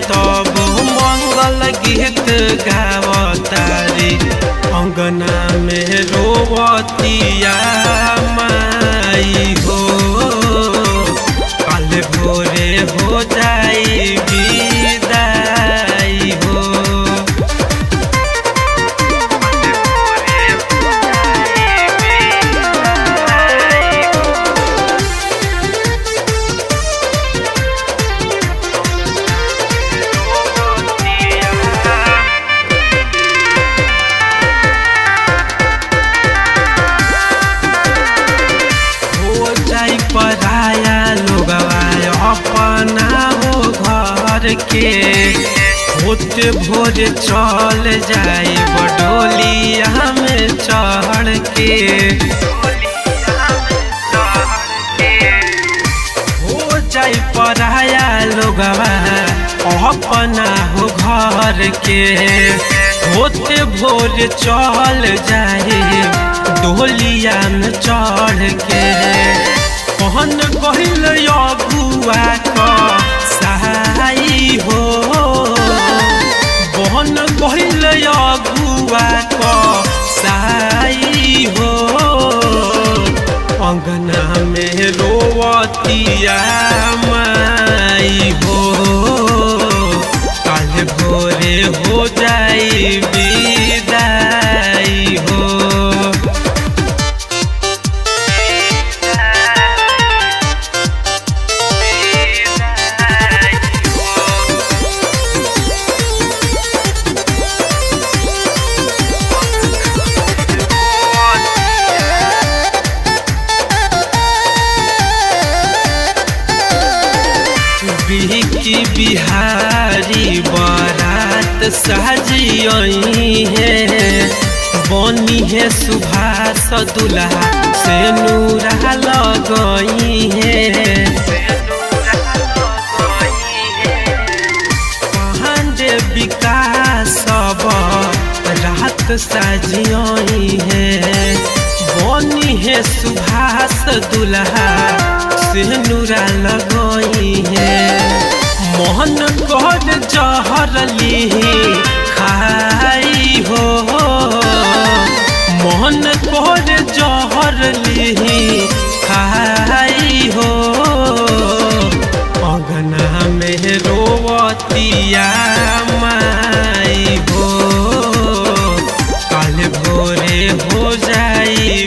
तब मंगल गीत गावतारी अंगना में रोवतिया माई हो कल भोरे हो जाई विदाई हो। पराया लोगवा अपना हो घर के होते भोर चल जाए बडोलिया में चढ़ के हो जाए पराया लोगवा अपना हो घर के होते भोर चल जाए डोलिया में चढ़ के कहन कहिल अगुआ क सहाई हो बहन कहिल अगुआ क सहाई हो अंगना में रोवतिया माई हो कल भोरे हो जाई विदाई हो। की बिहारी बारात सजियई है बनी है सुभाष दुल्हा से नूरा लगई है पांडे विकास रात सजियई है बनी है सुभाष दुल्हा से नूरा लगई है मोहन कर जहर ली खाई हो मोहन कर जहर ली खाई हो अंगना में रोवतिया माई हो कल भोरे हो जाई।